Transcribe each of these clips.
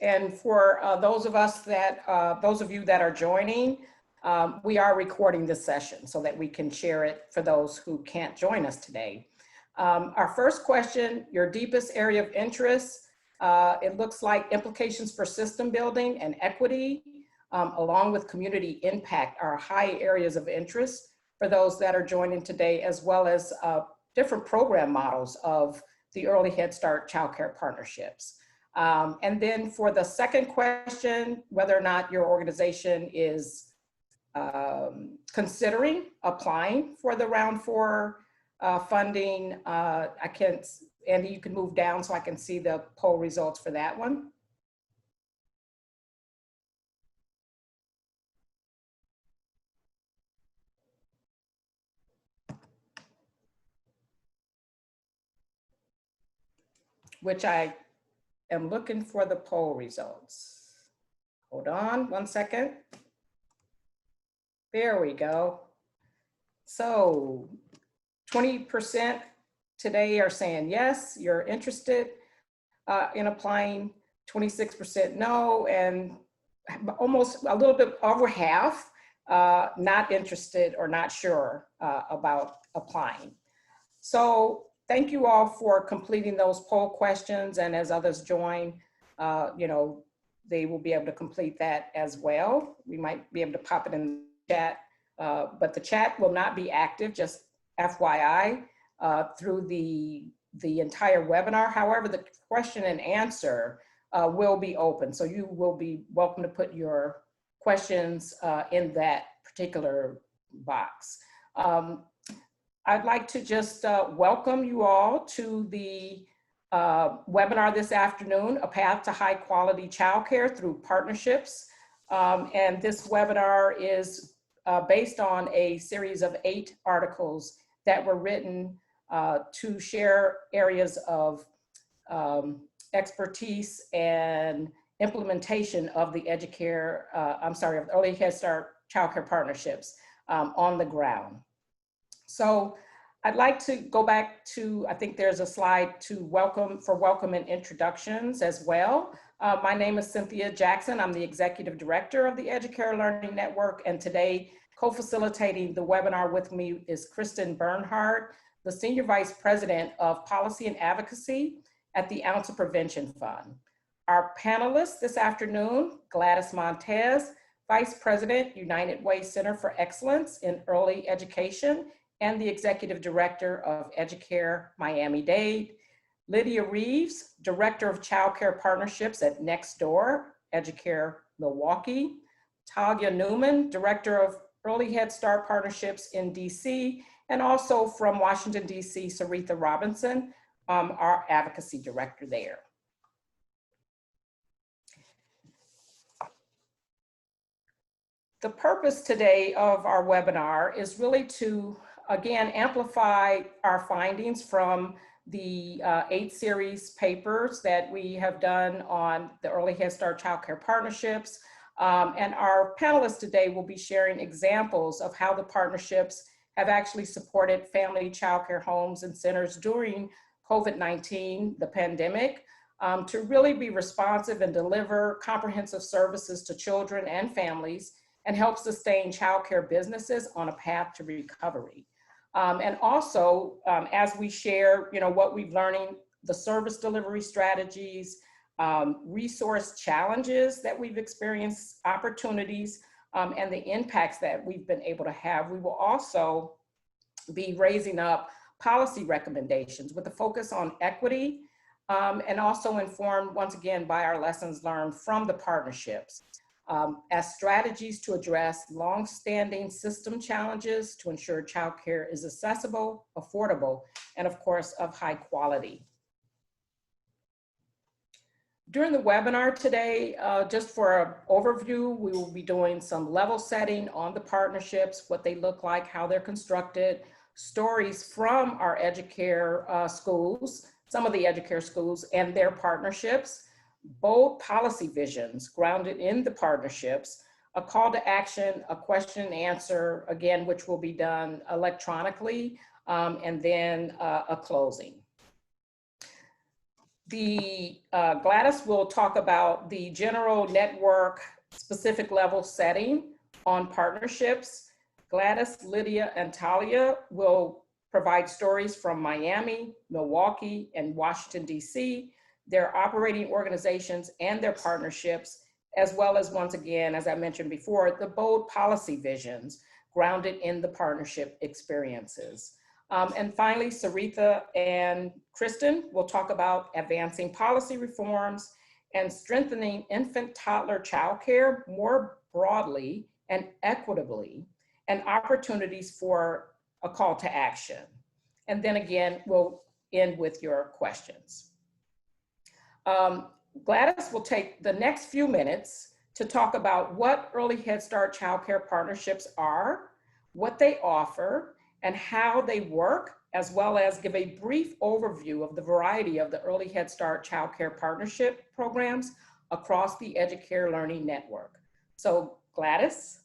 And for those of you that are joining, we are recording this session so that we can share it for those who can't join us today. Our first question, your deepest area of interest, it looks like implications for system building and equity, along with community impact, are high areas of interest for those that are joining today, as well as different program models of the Early Head Start Childcare partnerships. And then for the second question, whether or not your organization is considering applying for the round 4 funding, Andy, you can move down so I can see the poll results for that one. Which I am looking for the poll results. Hold on 1 second. There we go. So 20% today are saying yes, you're interested in applying, 26% no, and almost a little bit over half not interested or not sure about applying. So thank you all for completing those poll questions, and as others join, they will be able to complete that as well. We might be able to pop it in the chat, but the chat will not be active, just FYI, through the entire webinar. However, the question and answer will be open, so you will be welcome to put your questions in that particular box. I'd like to just welcome you all to the webinar this afternoon, A Path to High Quality Childcare Through Partnerships. And this webinar is based on a series of 8 articles that were written to share areas of expertise and implementation of the Educare, of Early Head Start Childcare partnerships on the ground. So I'd like to go back to, I think there's a slide to welcome and introductions as well. My name is Cynthia Jackson. I'm the Executive Director of the Educare Learning Network, and today co-facilitating the webinar with me is Kristin Bernhard, the Senior Vice President of Policy and Advocacy at the Ounce of Prevention Fund. Our panelists this afternoon, Gladys Montes, Vice President, United Way Center for Excellence in Early Education, and the Executive Director of Educare Miami-Dade. Lydia Reaves, Director of Childcare Partnerships at Nextdoor, Educare Milwaukee. Talia Newman, Director of Early Head Start Partnerships in DC, and also from Washington, DC, Syritha Robinson, our Advocacy Director there. The purpose today of our webinar is really to, again, amplify our findings from the 8 series papers that we have done on the Early Head Start Childcare Partnerships. And our panelists today will be sharing examples of how the partnerships have actually supported family childcare homes and centers during COVID-19, the pandemic, to really be responsive and deliver comprehensive services to children and families and help sustain childcare businesses on a path to recovery. And also, as we share, what we've learning, the service delivery strategies, resource challenges that we've experienced, opportunities, and the impacts that we've been able to have, we will also be raising up policy recommendations with a focus on equity, and also informed once again by our lessons learned from the partnerships. As strategies to address long-standing system challenges to ensure childcare is accessible, affordable, and of course of high quality. During the webinar today, just for an overview, we will be doing some level setting on the partnerships, what they look like, how they're constructed, stories from our Educare schools, some of the Educare schools and their partnerships, bold policy visions grounded in the partnerships, a call to action, a question and answer, again, which will be done electronically, and then a closing. Gladys will talk about the general network specific level setting on partnerships. Gladys, Lydia, and Talia will provide stories from Miami, Milwaukee, and Washington, D.C., their operating organizations and their partnerships, as well as, once again, as I mentioned before, the bold policy visions grounded in the partnership experiences. And finally, Syritha and Kristin will talk about advancing policy reforms and strengthening infant-toddler childcare more broadly and equitably, and opportunities for a call to action. And then again, we'll end with your questions. Gladys will take the next few minutes to talk about what early Head Start childcare partnerships are, what they offer, and how they work, as well as give a brief overview of the variety of the early Head Start childcare partnership programs across the Educare Learning Network. So Gladys.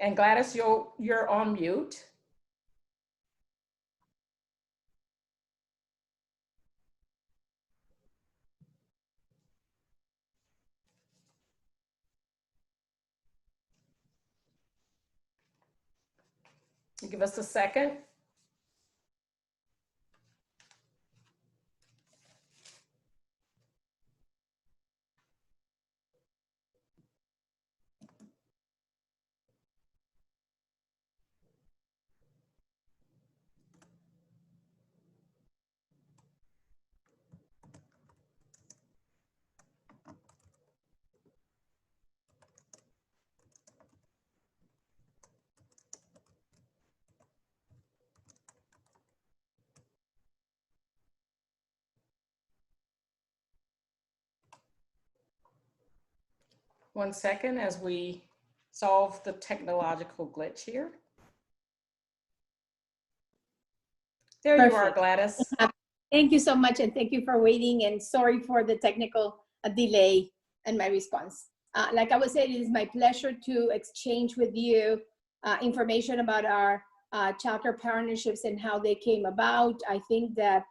And Gladys, you're on mute. Give us a second. One second as we solve the technological glitch here. There Perfect. You are, Gladys. Thank you so much, and thank you for waiting, and sorry for the technical delay in my response. Like I was saying, it is my pleasure to exchange with you information about our childcare partnerships and how they came about. I think that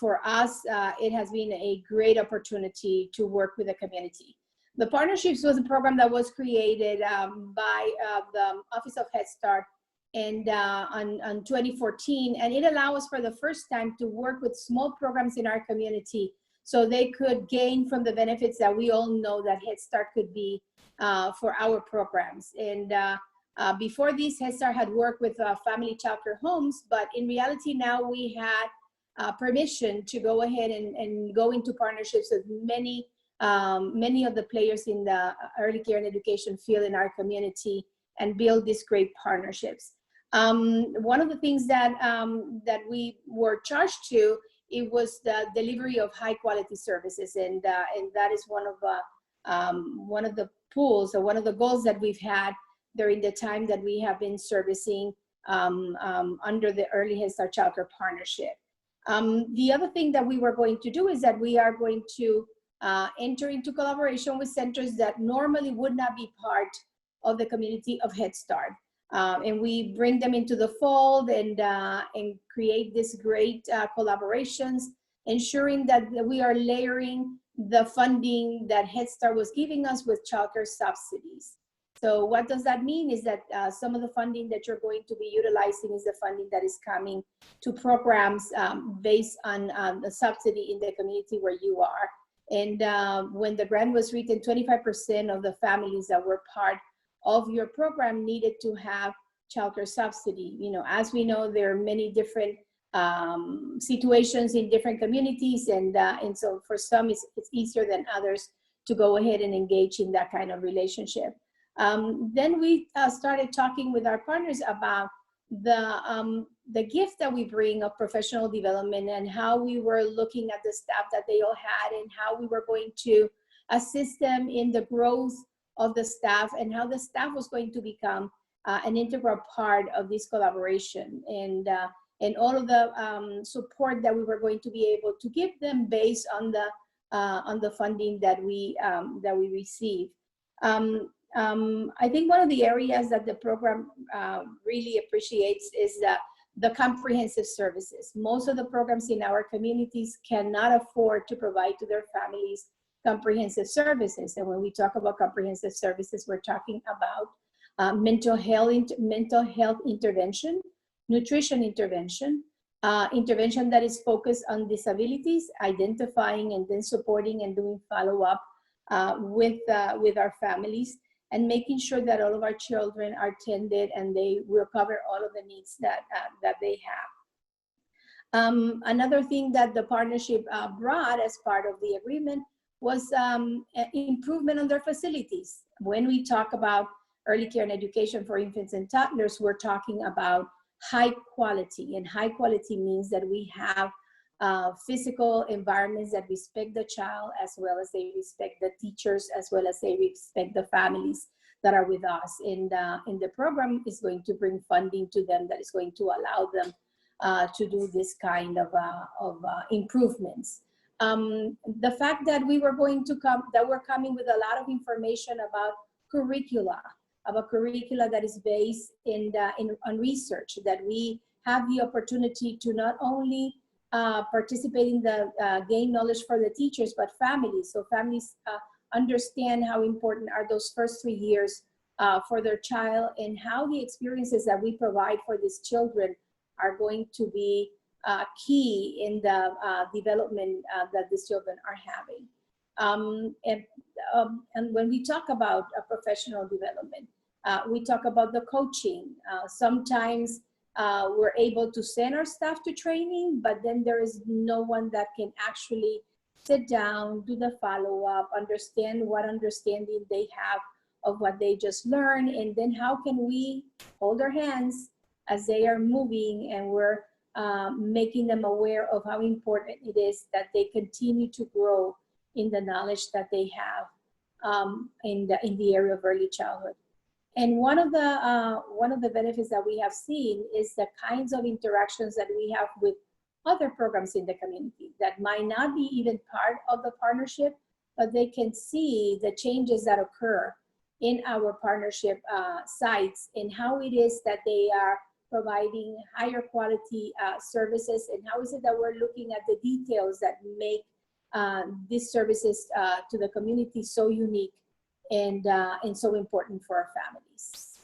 for us, it has been a great opportunity to work with the community. The Partnerships was a program that was created by the Office of Head Start and on 2014, and it allowed us for the first time to work with small programs in our community so they could gain from the benefits that we all know that Head Start could be for our programs. And before this, Head Start had worked with family childcare homes, but in reality now we had permission to go ahead and go into partnerships with many of the players in the early care and education field in our community and build these great partnerships. One of the things that that we were charged to, it was the delivery of high quality services, and that is one of the pools or one of the goals that we've had during the time that we have been servicing under the Early Head Start Childcare Partnership. The other thing that we were going to do is that we are going to enter into collaboration with centers that normally would not be part of the community of Head Start. And we bring them into the fold and create these great collaborations, ensuring that we are layering the funding that Head Start was giving us with childcare subsidies. So what does that mean is that some of the funding that you're going to be utilizing is the funding that is coming to programs based on the subsidy in the community where you are. And when the grant was written, 25% of the families that were part of your program needed to have childcare subsidy. You know, as we know, there are many different situations in different communities, and so for some it's easier than others to go ahead and engage in that kind of relationship. Then we started talking with our partners about the gift that we bring of professional development and how we were looking at the staff that they all had and how we were going to assist them in the growth of the staff and how the staff was going to become an integral part of this collaboration and all of the support that we were going to be able to give them based on the funding that we receive. I think one of the areas that the program really appreciates is the comprehensive services. Most of the programs in our communities cannot afford to provide to their families comprehensive services. And when we talk about comprehensive services, we're talking about mental health intervention, nutrition intervention, intervention that is focused on disabilities, identifying and then supporting and doing follow-up with our families, and making sure that all of our children are tended and they will cover all of the needs that they have. Another thing that the partnership brought as part of the agreement was improvement on their facilities. When we talk about early care and education for infants and toddlers, we're talking about high quality, and high quality means that we have physical environments that respect the child, as well as they respect the teachers, as well as they respect the families that are with us. And the program is going to bring funding to them that is going to allow them to do this kind of improvements. The fact that we're coming with a lot of information about curricula that is based on research, that we have the opportunity to not only participate in the gain knowledge for the teachers, but families. So families understand how important are those first 3 years for their child, and how the experiences that we provide for these children are going to be key in the development that these children are having. And when we talk about professional development, we talk about the coaching. Sometimes we're able to send our staff to training, but then there is no one that can actually sit down, do the follow-up, understand what understanding they have of what they just learned, and then how can we hold their hands as they are moving, and we're making them aware of how important it is that they continue to grow in the knowledge that they have in the area of early childhood. And one of the benefits that we have seen is the kinds of interactions that we have with other programs in the community that might not be even part of the partnership, but they can see the changes that occur in our partnership sites, and how it is that they are providing higher quality services, and how is it that we're looking at the details that make these services to the community so unique and so important for our families.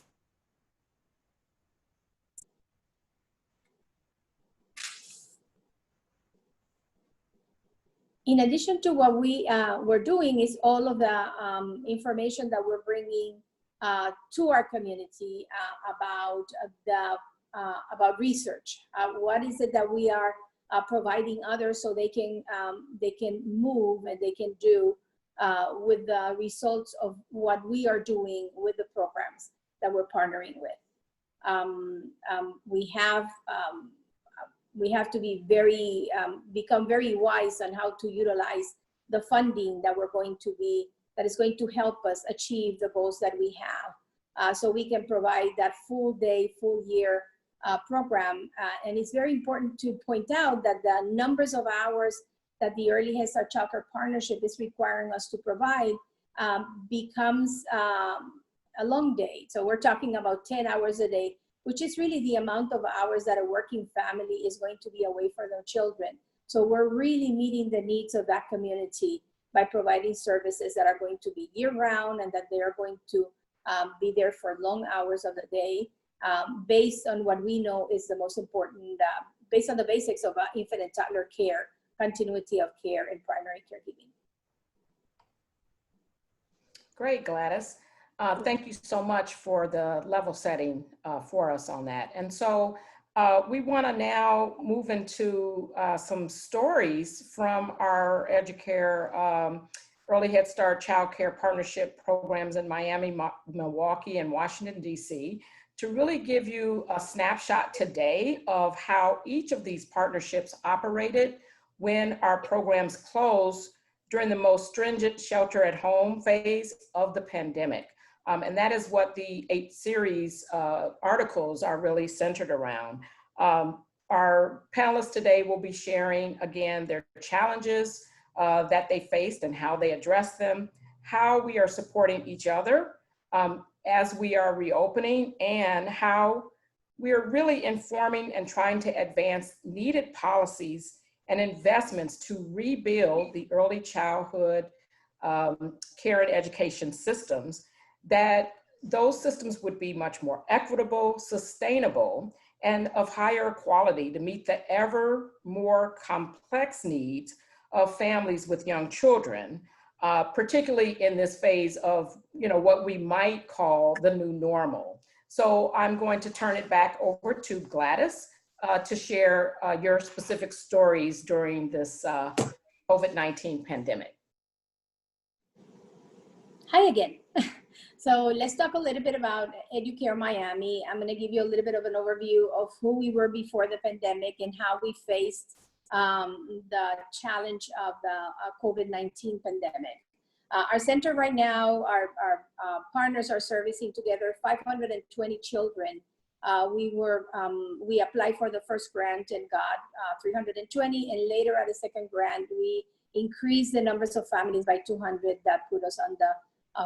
In addition to what we're doing is all of the information that we're bringing to our community about research. What is it that we are providing others so they can move and they can do with the results of what we are doing with the programs that we're partnering with. We have to be become very wise on how to utilize the funding that is going to help us achieve the goals that we have, so we can provide that full day, full year program. And it's very important to point out that the numbers of hours that the Early Head Start Childcare Partnership is requiring us to provide becomes a long day. So we're talking about 10 hours a day, which is really the amount of hours that a working family is going to be away from their children. So we're really meeting the needs of that community by providing services that are going to be year-round, and that they are going to be there for long hours of the day, based on what we know is the most important, based on the basics of infant and toddler care, continuity of care, and primary caregiving. Great, Gladys. Thank you so much for the level setting for us on that. And so we want to now move into some stories from our Educare Early Head Start Child Care Partnership programs in Miami, Milwaukee, and Washington, D.C., to really give you a snapshot today of how each of these partnerships operated when our programs closed during the most stringent shelter at home phase of the pandemic. And that is what the 8 series articles are really centered around. Our panelists today will be sharing, again, their challenges that they faced and how they addressed them, how we are supporting each other as we are reopening, and how we are really informing and trying to advance needed policies and investments to rebuild the early childhood care and education systems, that those systems would be much more equitable, sustainable, and of higher quality to meet the ever more complex needs of families with young children, particularly in this phase of what we might call the new normal. So I'm going to turn it back over to Gladys to share your specific stories during this COVID-19 pandemic. Hi again. So let's talk a little bit about Educare Miami. I'm going to give you a little bit of an overview of who we were before the pandemic and how we faced the challenge of the COVID-19 pandemic. Our center right now, our partners are servicing together 520 children. We applied for the first grant and got 320, and later at the second grant, we increased the numbers of families by 200. That put us on the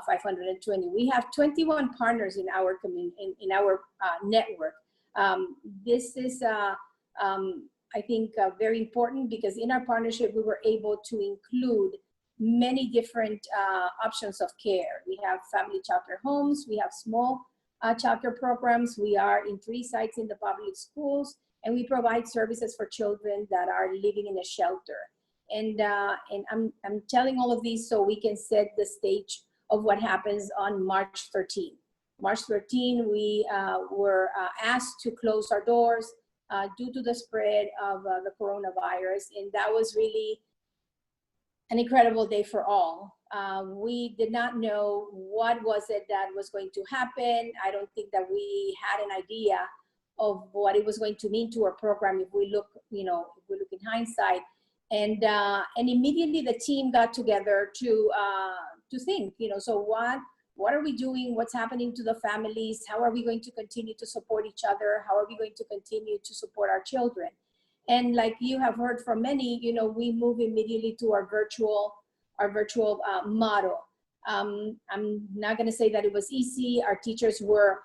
520. We have 21 partners in our in our network. This is, I think, very important because in our partnership, we were able to include many different options of care. We have family childcare homes, we have small childcare programs, we are in 3 sites in the public schools, and we provide services for children that are living in a shelter. And I'm telling all of these so we can set the stage of what happens on March 13. March 13, we were asked to close our doors due to the spread of the coronavirus, and that was really an incredible day for all. We did not know what was it that was going to happen. I don't think that we had an idea of what it was going to mean to our program if we look, if we look in hindsight. And immediately the team got together to think, so what are we doing? What's happening to the families? How are we going to continue to support each other? How are we going to continue to support our children? And like you have heard from many, we move immediately to our virtual model. I'm not going to say that it was easy. Our teachers were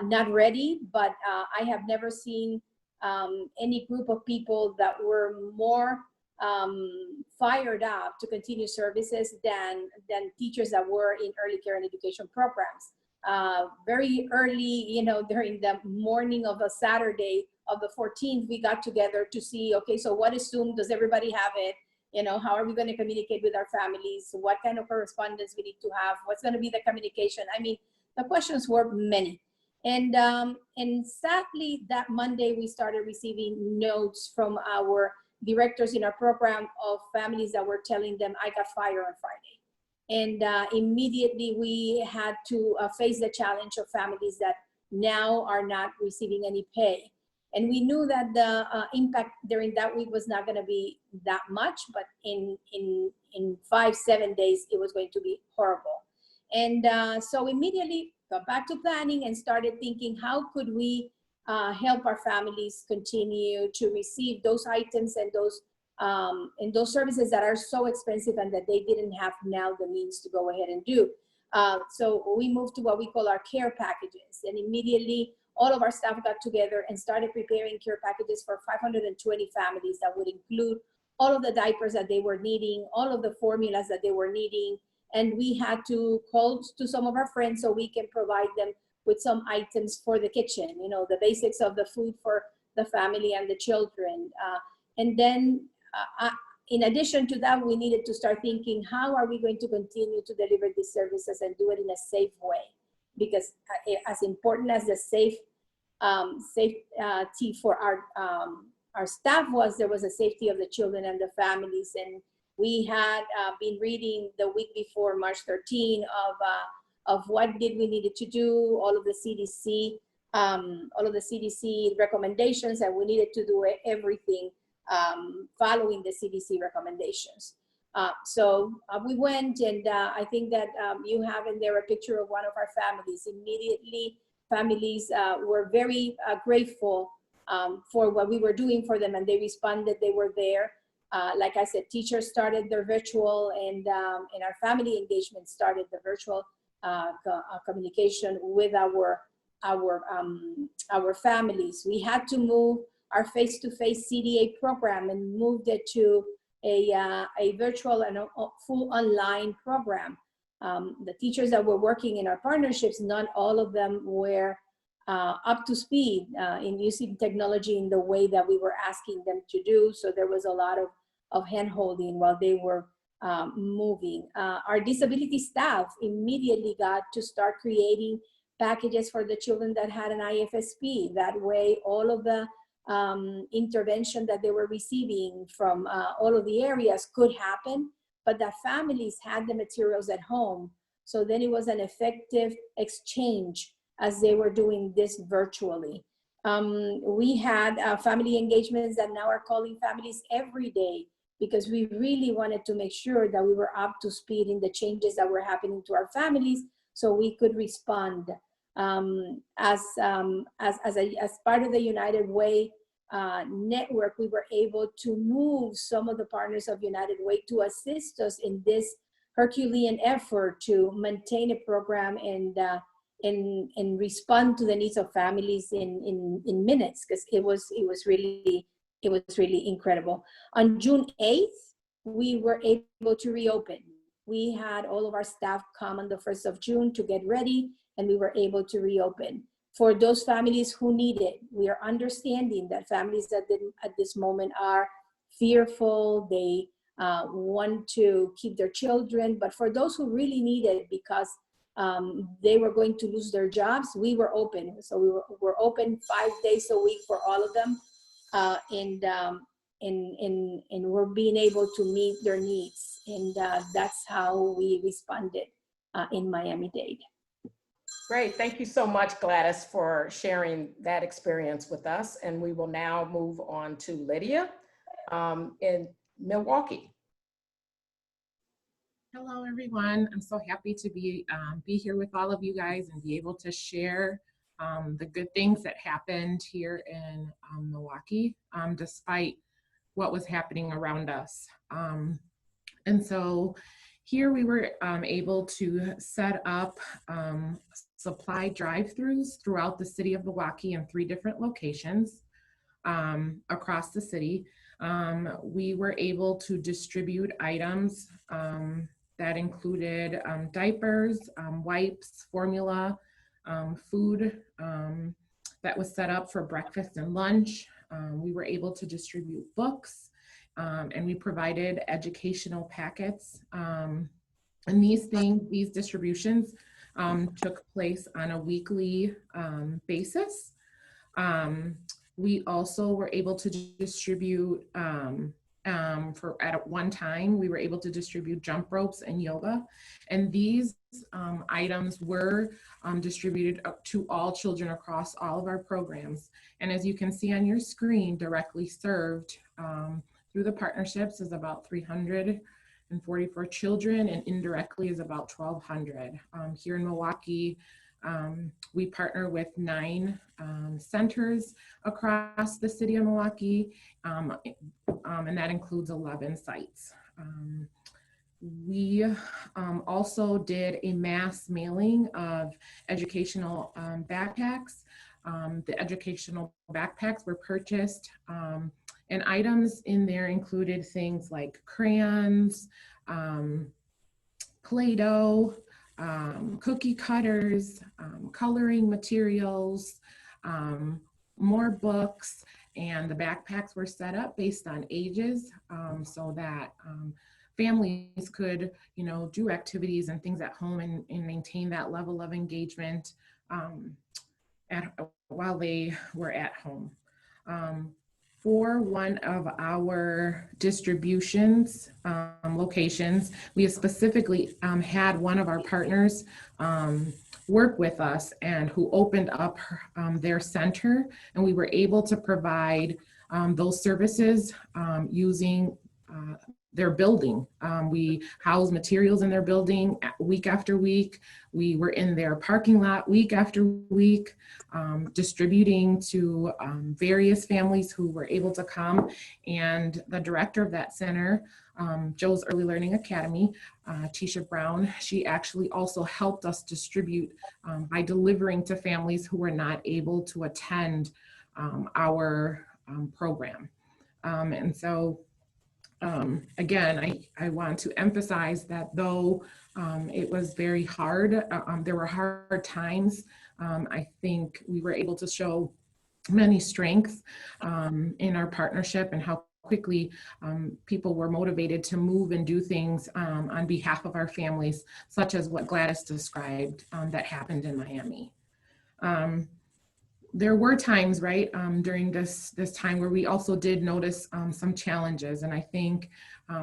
not ready, but I have never seen any group of people that were more fired up to continue services than teachers that were in early care and education programs. Very early, during the morning of a Saturday of the 14th, we got together to see, okay, so what is Zoom? Does everybody have it? How are we going to communicate with our families? What kind of correspondence we need to have? What's going to be the communication? I mean, the questions were many. And sadly, that Monday, we started receiving notes from our directors in our program of families that were telling them, I got fired on Friday. And immediately we had to face the challenge of families that now are not receiving any pay. And we knew that the impact during that week was not going to be that much, but in 5-7 days, it was going to be horrible. And so immediately got back to planning and started thinking, how could we help our families continue to receive those items and those services that are so expensive and that they didn't have now the means to go ahead and do. So we moved to what we call our care packages, and immediately all of our staff got together and started preparing care packages for 520 families that would include all of the diapers that they were needing, all of the formulas that they were needing, and we had to call to some of our friends so we can provide them with some items for the kitchen, the basics of the food for the family and the children. And then in addition to that, we needed to start thinking, how are we going to continue to deliver these services and do it in a safe way? Because as important as the safety for our staff was, there was a safety of the children and the families. And we had been reading the week before March 13 of what did we needed to do, all of the CDC recommendations, and we needed to do everything following the CDC recommendations. So we went, and I think that you have in there a picture of one of our families. Immediately, families were very grateful for what we were doing for them, and they responded. They were there. Like I said, teachers started their virtual, and our family engagement started the virtual communication with our our families. We had to move our face-to-face CDA program and moved it to a virtual and a full online program. The teachers that were working in our partnerships, not all of them were up to speed in using technology in the way that we were asking them to do. So there was a lot of hand-holding while they were moving. Our disability staff immediately got to start creating packages for the children that had an IFSP. That way, all of the intervention that they were receiving from all of the areas could happen, but the families had the materials at home. So then it was an effective exchange as they were doing this virtually. We had family engagements that now are calling families every day, because we really wanted to make sure that we were up to speed in the changes that were happening to our families, so we could respond. As part of the United Way network, we were able to move some of the partners of United Way to assist us in this Herculean effort to maintain a program and respond to the needs of families in minutes, because it was really incredible. On June 8th, we were able to reopen. We had all of our staff come on the 1st of June to get ready, and we were able to reopen. For those families who need it, we are understanding that families that at this moment are fearful, they want to keep their children, but for those who really need it because they were going to lose their jobs, we were open. So we were open 5 days a week for all of them, and we're being able to meet their needs, and that's how we responded in Miami-Dade. Great, thank you so much, Gladys, for sharing that experience with us. And we will now move on to Lydia in Milwaukee. Hello, everyone. I'm so happy to be here with all of you guys and be able to share the good things that happened here in Milwaukee, despite what was happening around us. And so here we were able to set up supply drive-throughs throughout the city of Milwaukee in 3 different locations across the city. We were able to distribute items that included diapers, wipes, formula, food that was set up for breakfast and lunch. We were able to distribute books, and we provided educational packets. And these distributions took place on a weekly basis. We also were able to distribute, at one time, we were able to distribute jump ropes and yoga. And these items were distributed to all children across all of our programs. And as you can see on your screen, directly served through the partnerships is about 344 children, and indirectly is about 1,200. Here in Milwaukee, we partner with 9 centers across the city of Milwaukee, and that includes 11 sites. We also did a mass mailing of educational backpacks. The educational backpacks were purchased, and items in there included things like crayons, Play-Doh, cookie cutters, coloring materials, more books, and the backpacks were set up based on ages, so that families could, do activities and things at home and maintain that level of engagement while they were at home. For one of our distributions locations, we have specifically had one of our partners work with us and who opened up their center, and we were able to provide those services using their building. We house materials in their building week after week. We were in their parking lot week after week, distributing to various families who were able to come. And the director of that center, Joe's Early Learning Academy, Tisha Brown, she actually also helped us distribute by delivering to families who were not able to attend our program. And so again, I want to emphasize that though it was very hard, there were hard times, I think we were able to show many strengths in our partnership and how quickly people were motivated to move and do things on behalf of our families, such as what Gladys described that happened in Miami. There were times, right, during this time where we also did notice some challenges. And I think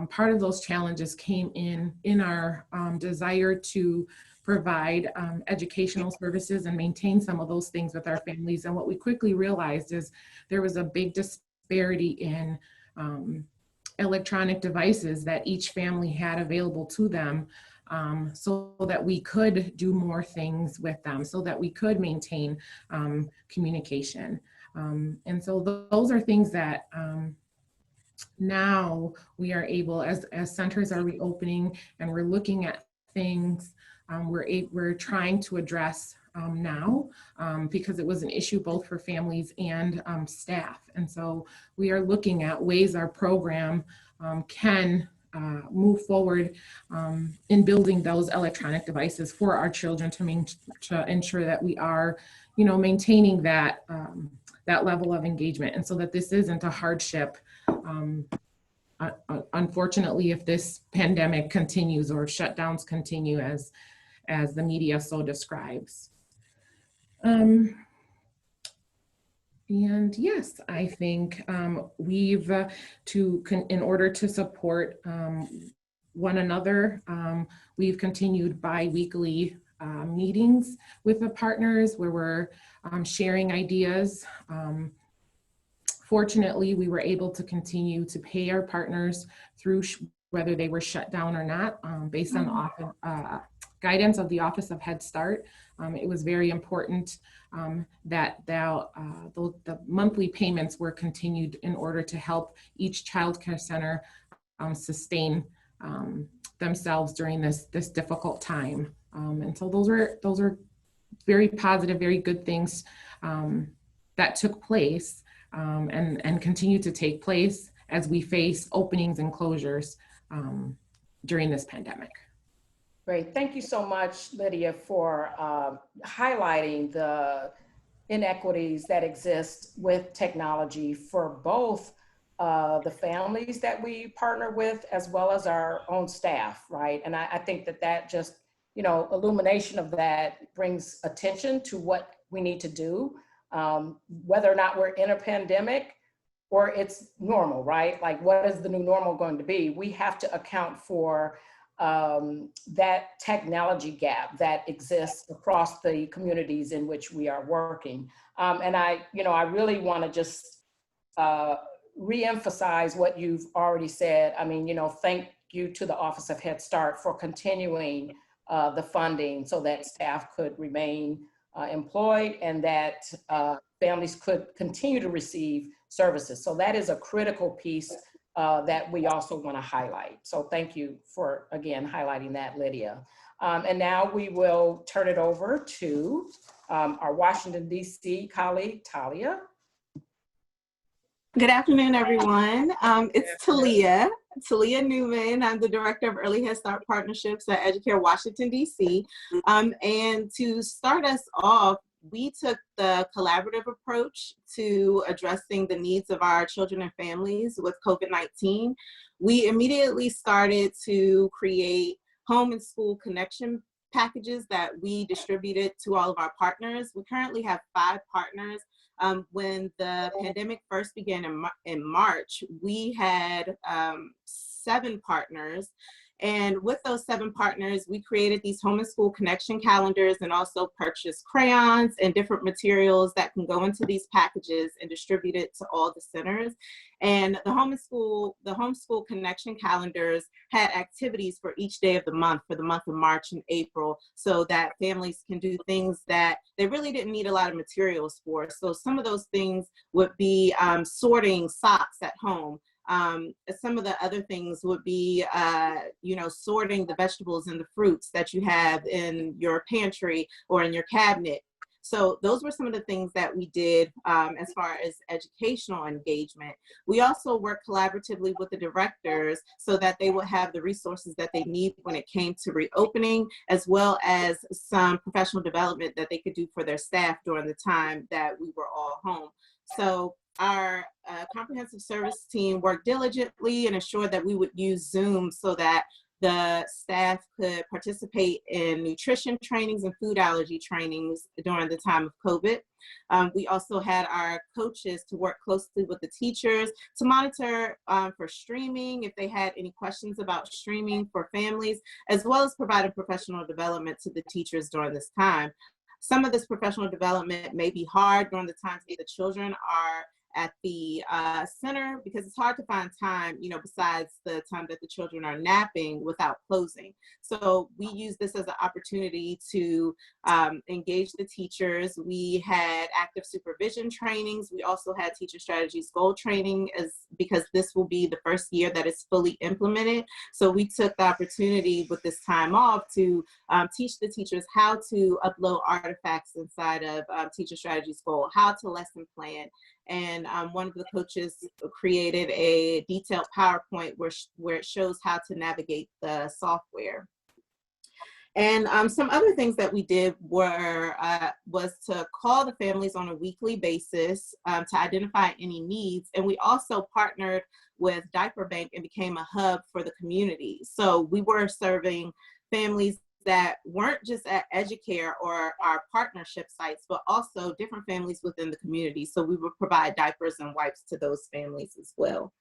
part of those challenges came in our desire to provide educational services and maintain some of those things with our families. And what we quickly realized is there was a big disparity in electronic devices that each family had available to them, so that we could do more things with them, so that we could maintain communication. And so those are things that now we are able, as centers are reopening and we're looking at things, we're trying to address now, because it was an issue both for families and staff. And so we are looking at ways our program can move forward in building those electronic devices for our children to ensure that we are, maintaining that that level of engagement, and so that this isn't a hardship. Unfortunately, if this pandemic continues or shutdowns continue as the media so describes. And yes, I think we've, in order to support one another, we've continued bi-weekly meetings with the partners where we're sharing ideas. Fortunately, we were able to continue to pay our partners through whether they were shut down or not, based on the guidance of the Office of Head Start. It was very important that the monthly payments were continued in order to help each childcare center sustain themselves during this difficult time. And so those are very positive, very good things that took place and continue to take place as we face openings and closures during this pandemic. Great. Thank you so much, Lydia, for highlighting the inequities that exist with technology for both the families that we partner with as well as our own staff, right? And I think that just, illumination of that brings attention to what we need to do, whether or not we're in a pandemic or it's normal, right? Like, what is the new normal going to be? We have to account for that technology gap that exists across the communities in which we are working. And I really want to just re-emphasize what you've already said. I mean, thank you to the Office of Head Start for continuing the funding so that staff could remain employed and that families could continue to receive services. So that is a critical piece that we also want to highlight. So thank you for, again, highlighting that, Lydia. And now we will turn it over to our Washington, D.C. colleague, Talia. Good afternoon, everyone. It's Talia Newman. I'm the Director of Early Head Start Partnerships at Educare, Washington, D.C. And to start us off, we took the collaborative approach to addressing the needs of our children and families with COVID-19. We immediately started to create home and school connection packages that we distributed to all of our partners. We currently have 5 partners. When the pandemic first began in March, we had 7 partners, And with those 7 partners, we created these home and school connection calendars and also purchased crayons and different materials that can go into these packages and distribute it to all the centers. And the homeschool connection calendars had activities for each day of the month for the month of March and April, so that families can do things that they really didn't need a lot of materials for. So some of those things would be sorting socks at home. Some of the other things would be, sorting the vegetables and the fruits that you have in your pantry or in your cabinet. So those were some of the things that we did as far as educational engagement. We also worked collaboratively with the directors so that they would have the resources that they need when it came to reopening, as well as some professional development that they could do for their staff during the time that we were all home. So our comprehensive service team worked diligently and ensured that we would use Zoom so that the staff could participate in nutrition trainings and food allergy trainings during the time of COVID. We also had our coaches to work closely with the teachers to monitor for streaming, if they had any questions about streaming for families, as well as providing professional development to the teachers during this time. Some of this professional development may be hard during the times that the children are at the center, because it's hard to find time, besides the time that the children are napping, without closing. So we use this as an opportunity to engage the teachers. We had active supervision trainings. We also had teacher strategies goal training, because this will be the first year that it's fully implemented. So we took the opportunity with this time off to teach the teachers how to upload artifacts inside of teacher strategies goal, how to lesson plan. And one of the coaches created a detailed PowerPoint where it shows how to navigate the software. And some other things that we did was to call the families on a weekly basis to identify any needs. And we also partnered with Diaper Bank and became a hub for the community. So we were serving families that weren't just at Educare or our partnership sites, but also different families within the community. So we would provide diapers and wipes to those families as well.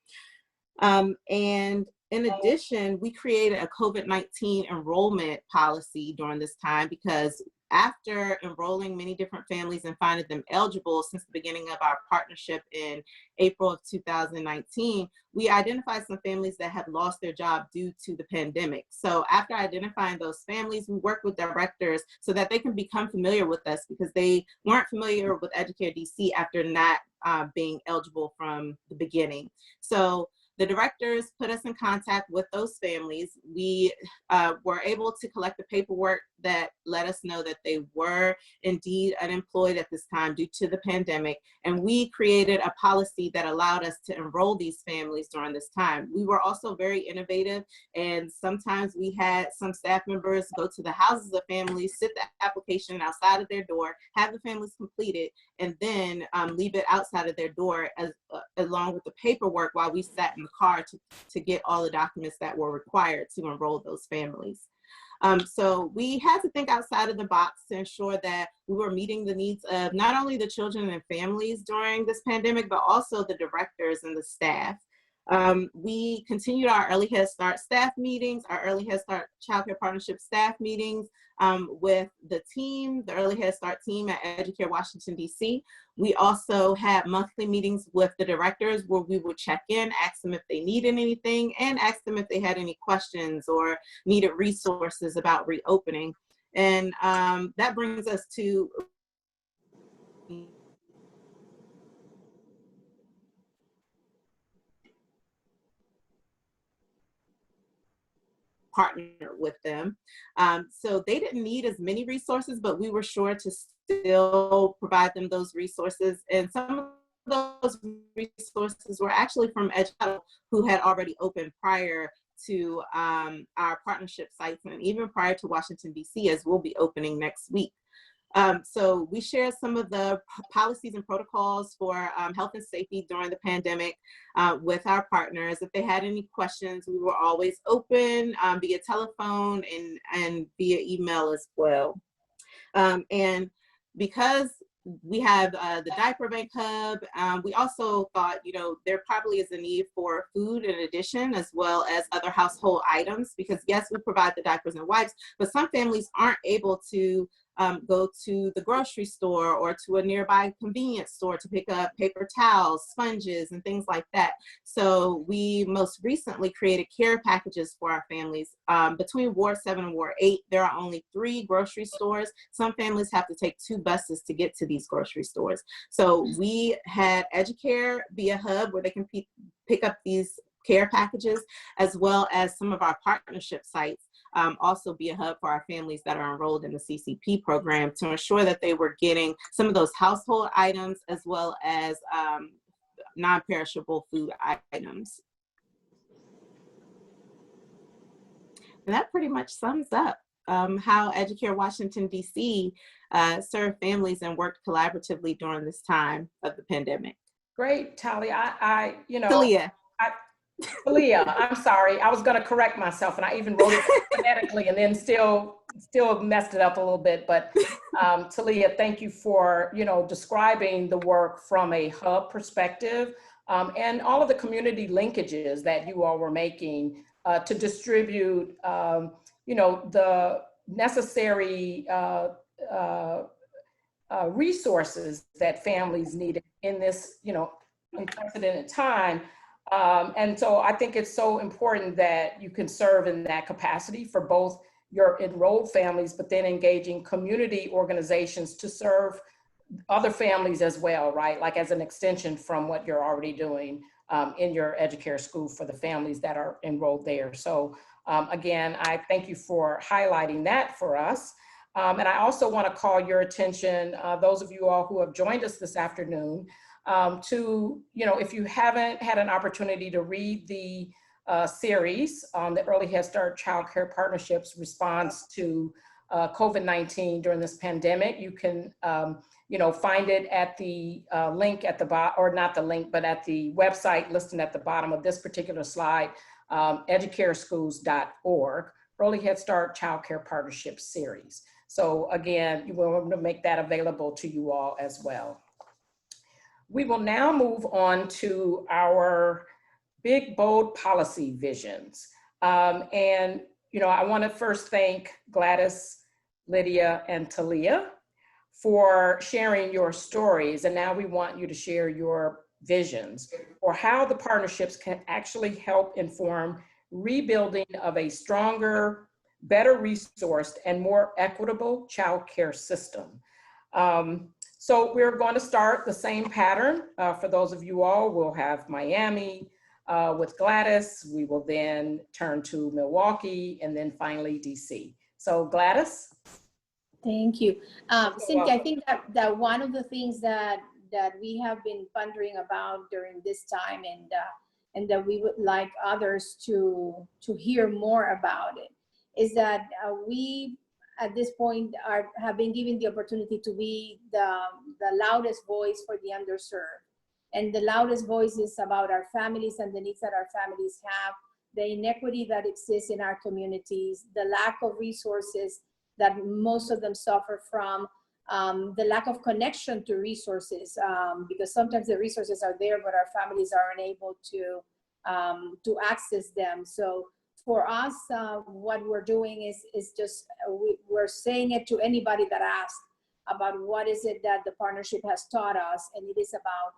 And in addition, we created a COVID-19 enrollment policy during this time, because after enrolling many different families and finding them eligible since the beginning of our partnership in April of 2019, we identified some families that had lost their job due to the pandemic. So after identifying those families, we work with directors so that they can become familiar with us, because they weren't familiar with Educare DC after not being eligible from the beginning. So the directors put us in contact with those families. We were able to collect the paperwork that let us know that they were indeed unemployed at this time due to the pandemic. And we created a policy that allowed us to enroll these families during this time. We were also very innovative, and sometimes we had some staff members go to the houses of families, sit the application outside of their door, have the families complete it, and then leave it outside of their door along with the paperwork while we sat in the car to get all the documents that were required to enroll those families. So we had to think outside of the box to ensure that we were meeting the needs of not only the children and families during this pandemic, but also the directors and the staff. We continued our Early Head Start staff meetings, our Early Head Start Childcare Partnership staff meetings with the team, the Early Head Start team at Educare Washington, DC. We also had monthly meetings with the directors where we would check in, ask them if they needed anything, and ask them if they had any questions or needed resources about reopening. And that brings us to partner with them. So they didn't need as many resources, but we were sure to still provide them those resources. And some of those resources were actually from Educare, who had already opened prior to our partnership sites, and even prior to Washington, DC, as we'll be opening next week. So we share some of the policies and protocols for health and safety during the pandemic with our partners. If they had any questions, we were always open via telephone and via email as well. And because we have the diaper bank hub. We also thought, you know, there probably is a need for food in addition, as well as other household items, because yes, we provide the diapers and wipes, but some families aren't able to go to the grocery store or to a nearby convenience store to pick up paper towels, sponges, and things like that. So we most recently created care packages for our families. Between Ward 7 and Ward 8, there are only 3 grocery stores. Some families have to take 2 buses to get to these grocery stores. So we had Educare be a hub where they can pick up these care packages, as well as some of our partnership sites also be a hub for our families that are enrolled in the CCP program to ensure that they were getting some of those household items as well as non-perishable food items. And that pretty much sums up how Educare Washington, D.C. Served families and worked collaboratively during this time of the pandemic. Great, Talia. You know, Talia. Talia, I'm sorry. I was going to correct myself, and I even wrote it phonetically and then still messed it up a little bit. But Talia, thank you for, you know, describing the work from a hub perspective and all of the community linkages that you all were making to distribute, you know, the necessary resources that families needed in this, you know, unprecedented time. And so I think it's so important that you can serve in that capacity for both your enrolled families, but then engaging community organizations to serve other families as well, right? Like as an extension from what you're already doing in your Educare school for the families that are enrolled there. So again, I thank you for highlighting that for us. And I also want to call your attention, those of you all who have joined us this afternoon, to, you know, if you haven't had an opportunity to read the series on the Early Head Start Childcare Partnerships response to COVID-19 during this pandemic, you can, you know, find it at the link at the bottom, or not the link, but at the website listed at the bottom of this particular slide, educareschools.org, Early Head Start Childcare Partnership Series. So again, we want to make that available to you all as well. We will now move on to our big, bold policy visions. And, you know, I want to first thank Gladys, Lydia, and Talia for sharing your stories. And now we want you to share your visions for how the partnerships can actually help inform rebuilding of a stronger, better resourced, and more equitable child care system. So we're going to start the same pattern. For those of you all, we'll have Miami with Gladys. We will then turn to Milwaukee and then finally DC. So Gladys. Thank you. Cynthia, I think that one of the things that we have been pondering about during this time and that we would like others to hear more about it is that we at this point have been given the opportunity to be the loudest voice for the underserved. And the loudest voice is about our families and the needs that our families have, the inequity that exists in our communities, the lack of resources that most of them suffer from, the lack of connection to resources, because sometimes the resources are there, but our families are unable to access them. So for us, what we're doing is just, we're saying it to anybody that asks about what is it that the partnership has taught us. And it is about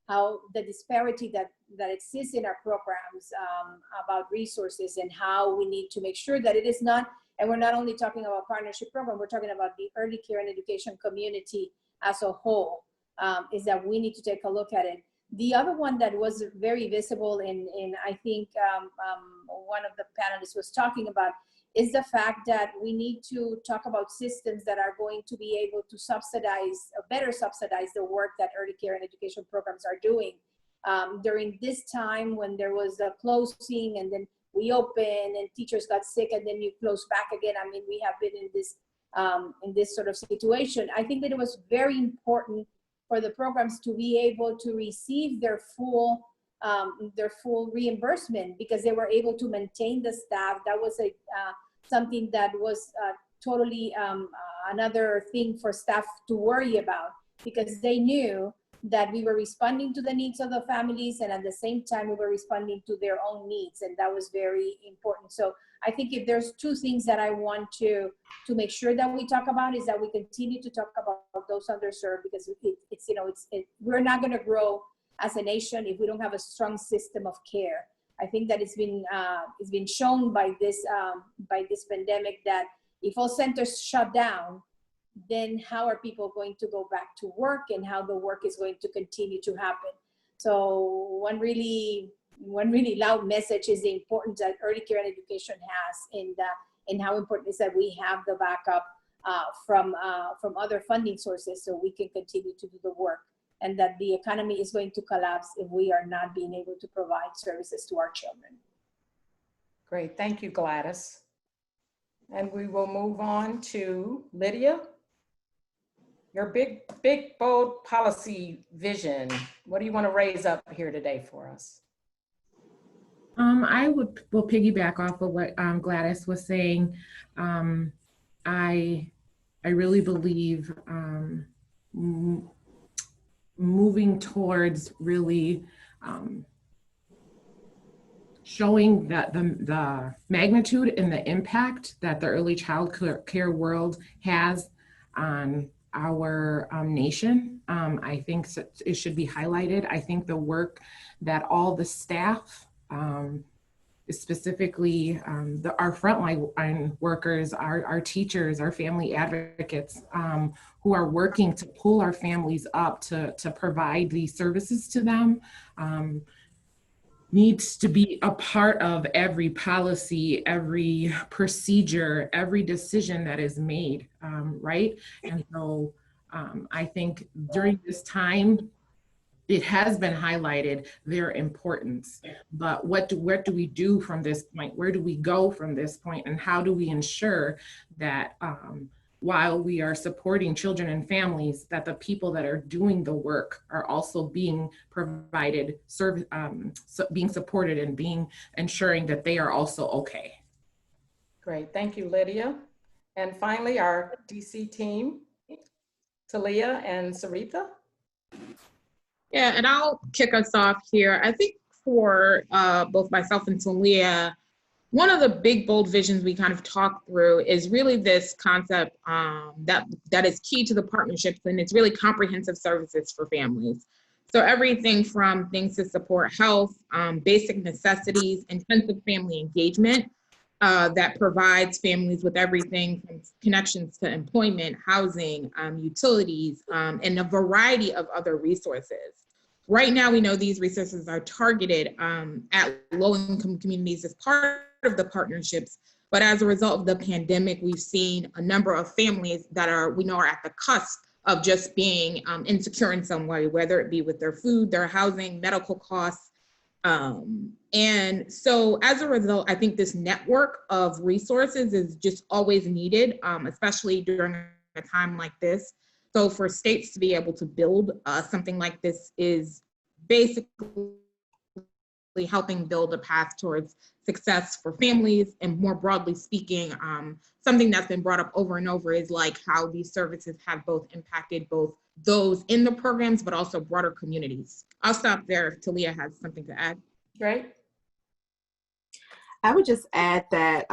how the disparity that exists in our programs about resources and how we need to make sure that it is not, and we're not only talking about partnership program, we're talking about the early care and education community as a whole, is that we need to take a look at it. The other one that was very visible in I think one of the panelists was talking about is the fact that we need to talk about systems that are going to be able to subsidize, better subsidize the work that early care and education programs are doing. During this time when there was a closing and then we opened and teachers got sick and then you close back again. I mean, we have been in this sort of situation. I think that it was very important for the programs to be able to receive their full reimbursement because they were able to maintain the staff. That was something that was totally another thing for staff to worry about, because they knew that we were responding to the needs of the families, and at the same time we were responding to their own needs, and that was very important. So I think if there's two things that I want to make sure that we talk about, is that we continue to talk about those underserved, because we're not going to grow as a nation if we don't have a strong system of care. I think that it's been shown by this pandemic that if all centers shut down, then how are people going to go back to work, and how the work is going to continue to happen? So one really loud message is the importance that early care and education has, and how important it is that we have the backup from other funding sources, so we can continue to do the work, and that the economy is going to collapse if we are not being able to provide services to our children. Great, thank you, Gladys. And we will move on to Lydia. Your big, bold policy vision. What do you want to raise up here today for us? I will piggyback off of what Gladys was saying. I really believe moving towards really showing that the magnitude and the impact that the early child care world has on our nation. I think it should be highlighted. I think the work that all the staff, specifically our frontline workers, our teachers, our family advocates, who are working to pull our families up to provide these services to them, needs to be a part of every policy, every procedure, every decision that is made, right? And so I think during this time, it has been highlighted their importance, but what do we do from this point? Where do we go from this point? And how do we ensure that while we are supporting children and families, that the people that are doing the work are also being provided, being supported, and ensuring that they are also okay. Great, thank you, Lydia. And finally, our DC team, Talia and Syritha. Yeah, and I'll kick us off here. I think for both myself and Talia, one of the big, bold visions we kind of talked through is really this concept that is key to the partnerships, and it's really comprehensive services for families. So everything from things to support health, basic necessities, intensive family engagement that provides families with everything from connections to employment, housing, utilities, and a variety of other resources. Right now, we know these resources are targeted at low-income communities as part of the partnerships, but as a result of the pandemic, we've seen a number of families that we know are at the cusp of just being insecure in some way, whether it be with their food, their housing, medical costs. And so as a result, I think this network of resources is just always needed, especially during a time like this. So for states to be able to build something like this is basically helping build a path towards success for families. And more broadly speaking, something that's been brought up over and over is like how these services have both impacted both those in the programs, but also broader communities. I'll stop there if Talia has something to add. Great. I would just add that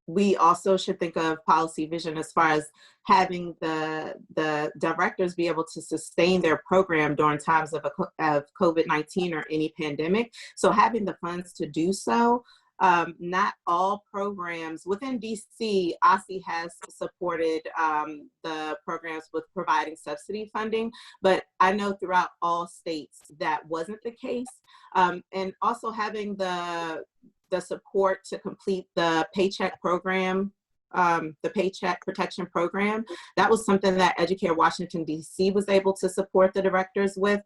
we also should think of policy vision as far as having the directors be able to sustain their program during times of COVID-19 or any pandemic. So having the funds to do so. Not all programs within DC, OSSI has supported the programs with providing subsidy funding, but I know throughout all states that wasn't the case. And also having the support to complete the paycheck program, the Paycheck Protection Program. That was something that Educare Washington, D.C. was able to support the directors with.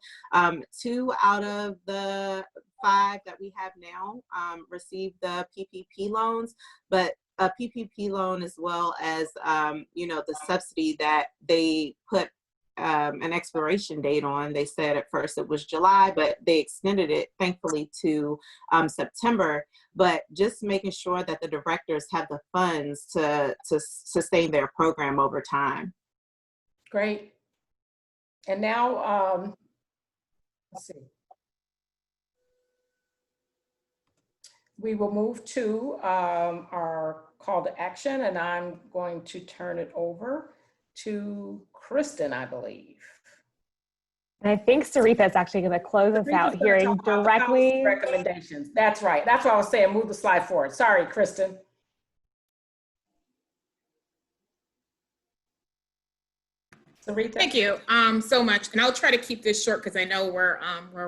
2 out of the 5 that we have now received the PPP loans, but a PPP loan as well as, the subsidy that they put an expiration date on. They said at first it was July, but they extended it, thankfully, to September. But just making sure that the directors have the funds to sustain their program over time. Great. And now, let's see. We will move to our call to action, and I'm going to turn it over to Kristin, I believe. And I think Syritha is actually going to close us out, hearing directly. Recommendations. That's right. That's what I was saying. Move the slide forward. Sorry, Kristin. Syritha. Thank you so much. And I'll try to keep this short because I know we're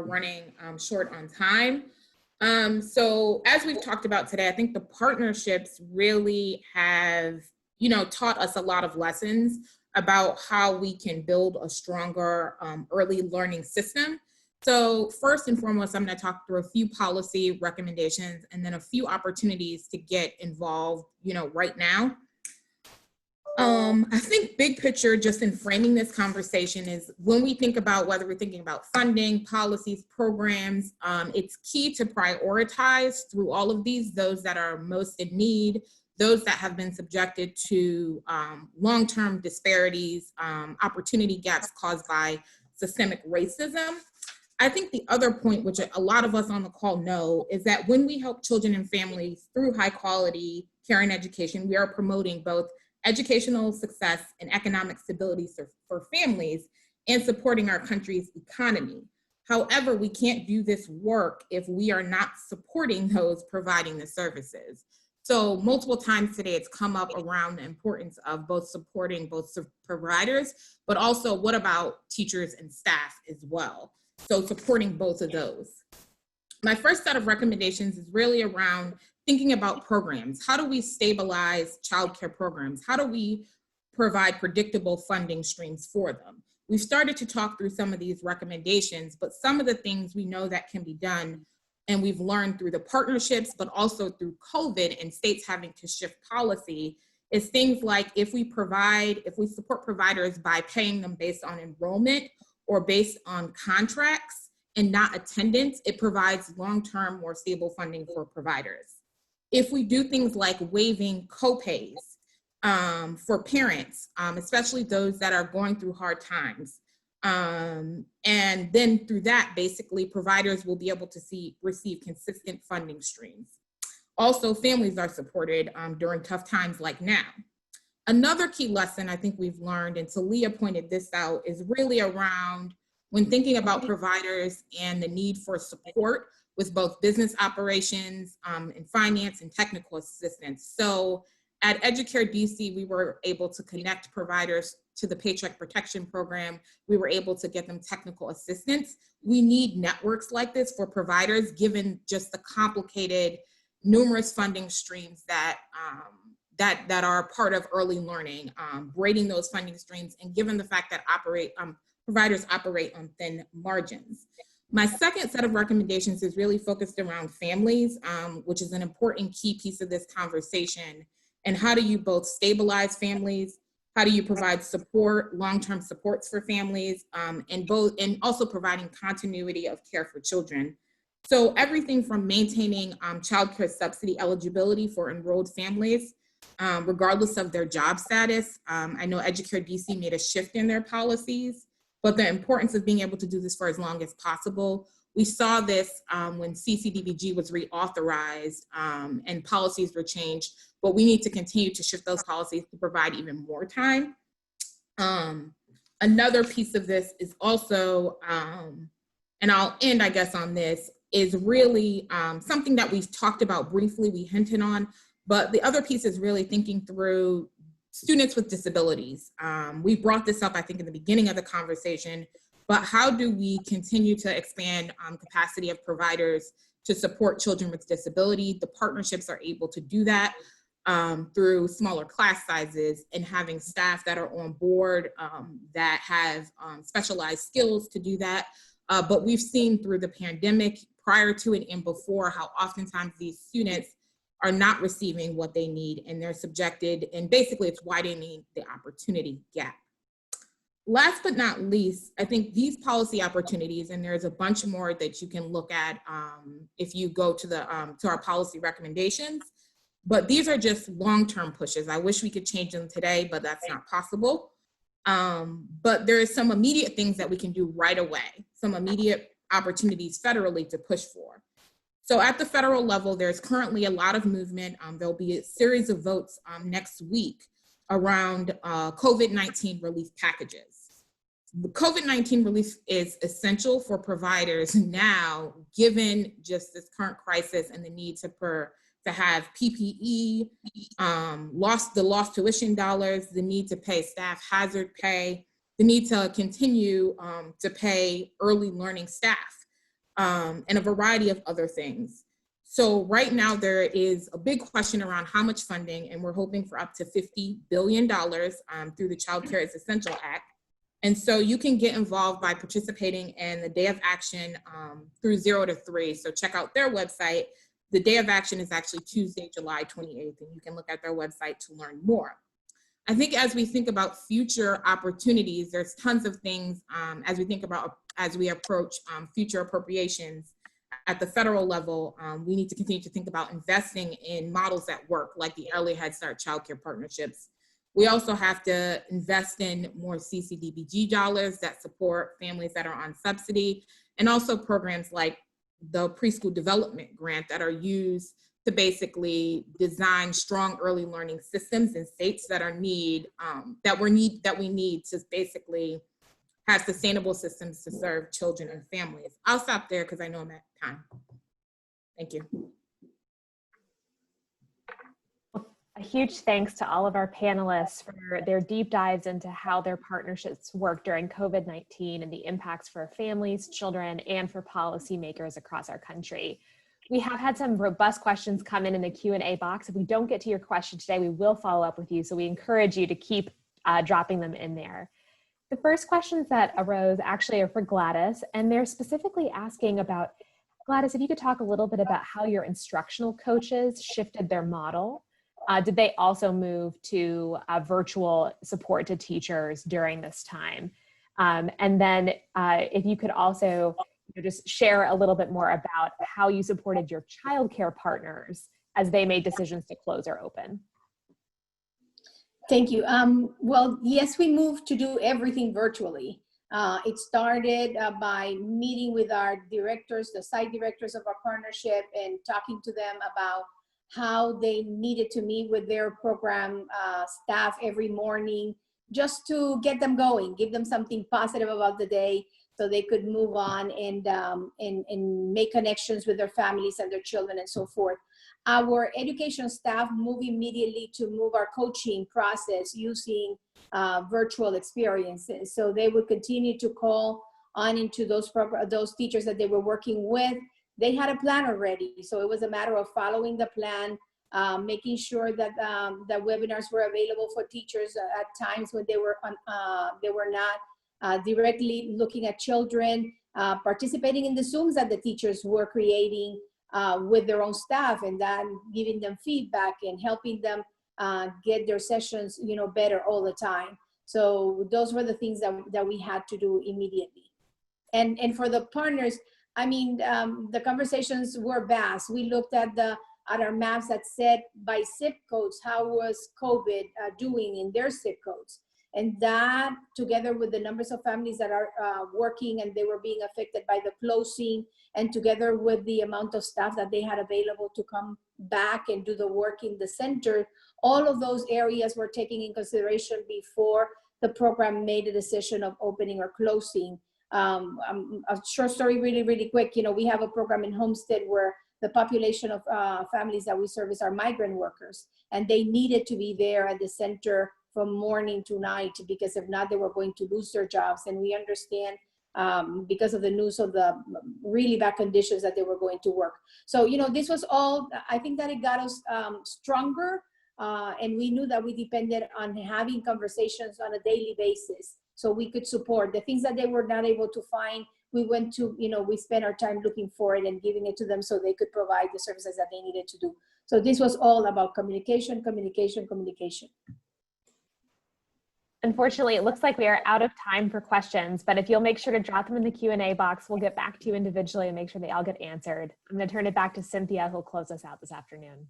running short on time. So as we've talked about today, I think the partnerships really have, taught us a lot of lessons about how we can build a stronger early learning system. So first and foremost, I'm going to talk through a few policy recommendations and then a few opportunities to get involved, right now. I think big picture, just in framing this conversation, is when we think about whether we're thinking about funding, policies, programs, it's key to prioritize through all of these, those that are most in need, those that have been subjected to long-term disparities, opportunity gaps caused by systemic racism. I think the other point, which a lot of us on the call know, is that when we help children and families through high quality care and education, we are promoting both educational success and economic stability for families and supporting our country's economy. However, we can't do this work if we are not supporting those providing the services. So multiple times today, it's come up around the importance of both supporting both providers, but also what about teachers and staff as well? So supporting both of those. My first set of recommendations is really around thinking about programs. How do we stabilize childcare programs? How do we provide predictable funding streams for them? We've started to talk through some of these recommendations, but some of the things we know that can be done, and we've learned through the partnerships, but also through COVID and states having to shift policy, is things like if we support providers by paying them based on enrollment or based on contracts and not attendance, it provides long-term, more stable funding for providers. If we do things like waiving co-pays for parents, especially those that are going through hard times, and then through that, basically, providers will be able to receive consistent funding streams. Also, families are supported during tough times like now. Another key lesson I think we've learned, and Talia pointed this out, is really around when thinking about providers and the need for support with both business operations and finance and technical assistance. So at Educare DC, we were able to connect providers to the Paycheck Protection Program. We were able to get them technical assistance. We need networks like this for providers, given just the complicated, numerous funding streams that are part of early learning, grading those funding streams, and given the fact that providers operate on thin margins. My second set of recommendations is really focused around families, which is an important key piece of this conversation. And how do you both stabilize families? How do you provide support, long-term supports for families, and also providing continuity of care for children? So everything from maintaining childcare subsidy eligibility for enrolled families, regardless of their job status. I know Educare DC made a shift in their policies, but the importance of being able to do this for as long as possible. We saw this when CCDBG was reauthorized and policies were changed, but we need to continue to shift those policies to provide even more time. Another piece of this is also, and I'll end, I guess, on this, is really something that we've talked about briefly, we hinted on, but the other piece is really thinking through students with disabilities. We brought this up, I think, in the beginning of the conversation, but how do we continue to expand capacity of providers to support children with disability? The partnerships are able to do that through smaller class sizes and having staff that are on board that have specialized skills to do that. But we've seen through the pandemic, prior to it and before, how oftentimes these students are not receiving what they need, and they're subjected, and basically it's widening the opportunity gap. last but not least, I think these policy opportunities, and there's a bunch more that you can look at if you go to the to our policy recommendations, but these are just long-term pushes. I wish we could change them today, but that's not possible. But there is some immediate things that we can do right away, some immediate opportunities federally to push for. So at the federal level, there's currently a lot of movement. There'll be a series of votes next week around COVID-19 relief packages. The COVID-19 relief is essential for providers now, given just this current crisis and the need to have PPE, the lost tuition dollars, the need to pay staff hazard pay, the need to continue to pay early learning staff, and a variety of other things. So right now there is a big question around how much funding, and we're hoping for up to $50 billion through the Childcare is Essential Act. And so you can get involved by participating in the Day of Action through 0 to 3. So check out their website. The Day of Action is actually Tuesday, July 28th, and you can look at their website to learn more. I think as we think about future opportunities, there's tons of things as we approach future appropriations at the federal level. We need to continue to think about investing in models that work, like the Early Head Start childcare partnerships. We also have to invest in more CCDBG dollars that support families that are on subsidy, and also programs like the preschool development grant that are used to basically design strong early learning systems in states that we need to basically have sustainable systems to serve children and families. I'll stop there because I know I'm at time. Thank you. A huge thanks to all of our panelists for their deep dives into how their partnerships work during COVID-19 and the impacts for families, children, and for policymakers across our country. We have had some robust questions come in the Q&A box. If we don't get to your question today, we will follow up with you. So we encourage you to keep dropping them in there. The first questions that arose actually are for Gladys, and they're specifically asking about, Gladys, if you could talk a little bit about how your instructional coaches shifted their model. Did they also move to virtual support to teachers during this time? And then if you could also just share a little bit more about how you supported your childcare partners as they made decisions to close or open. Thank you. Well, yes, we moved to do everything virtually. It started by meeting with our directors, the site directors of our partnership, and talking to them about how they needed to meet with their program staff every morning, just to get them going, give them something positive about the day so they could move on and make connections with their families and their children and so forth. Our education staff moved immediately to move our coaching process using virtual experiences. So they would continue to call on into those teachers that they were working with. They had a plan already, so it was a matter of following the plan, making sure that the webinars were available for teachers at times when they were not directly looking at children, participating in the Zooms that the teachers were creating with their own staff, and then giving them feedback and helping them get their sessions, better all the time. So those were the things that we had to do immediately. And for the partners, I mean, the conversations were vast. We looked at our maps that said by zip codes, how was COVID doing in their zip codes? And that, together with the numbers of families that are working and they were being affected by the closing, and together with the amount of staff that they had available to come back and do the work in the center, all of those areas were taken in consideration before the program made a decision of opening or closing. A short story, really, really quick. We have a program in Homestead where the population of families that we service are migrant workers, and they needed to be there at the center from morning to night, because if not, they were going to lose their jobs. And we understand because of the news of the really bad conditions that they were going to work. So, this was all, I think that it got us stronger, and we knew that we depended on having conversations on a daily basis so we could support the things that they were not able to find. We went to, we spent our time looking for it and giving it to them so they could provide the services that they needed to do. So this was all about communication, communication, communication. Unfortunately, it looks like we are out of time for questions, but if you'll make sure to drop them in the Q&A box, we'll get back to you individually and make sure they all get answered. I'm going to turn it back to Cynthia, who'll close us out this afternoon.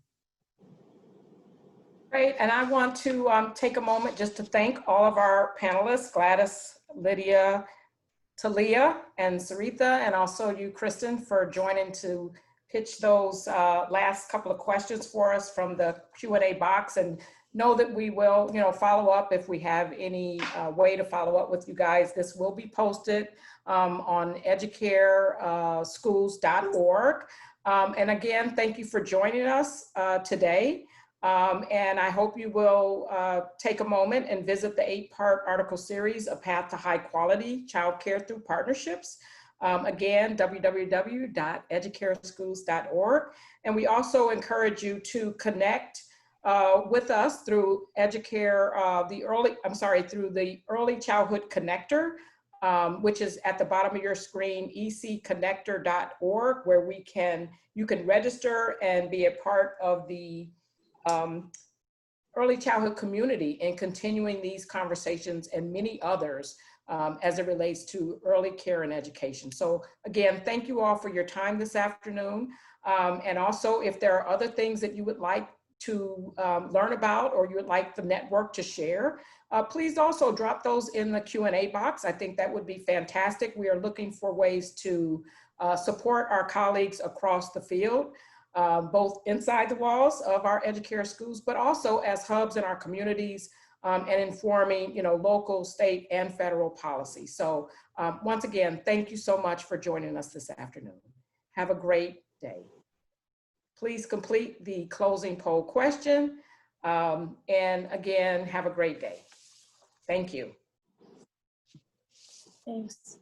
Great, and I want to take a moment just to thank all of our panelists, Gladys, Lydia, Talia, and Syritha, and also you, Kristin, for joining to pitch those last couple of questions for us from the Q&A box. And know that we will, follow up if we have any way to follow up with you guys. This will be posted on educareschools.org. And again, thank you for joining us today. And I hope you will take a moment and visit the 8-part article series, A Path to High Quality Childcare Through Partnerships. Again, www.educareschools.org. And we also encourage you to connect with us through Educare, through the Early Childhood Connector, which is at the bottom of your screen, ecconnector.org, where you can register and be a part of the early childhood community in continuing these conversations and many others as it relates to early care and education. So again, thank you all for your time this afternoon. And also, if there are other things that you would like to learn about or you would like the network to share, please also drop those in the Q&A box. I think that would be fantastic. We are looking for ways to support our colleagues across the field, both inside the walls of our Educare schools, but also as hubs in our communities and informing, local, state, and federal policy. So once again, thank you so much for joining us this afternoon. Have a great day. Please complete the closing poll question. And again, have a great day. Thank you. Thanks.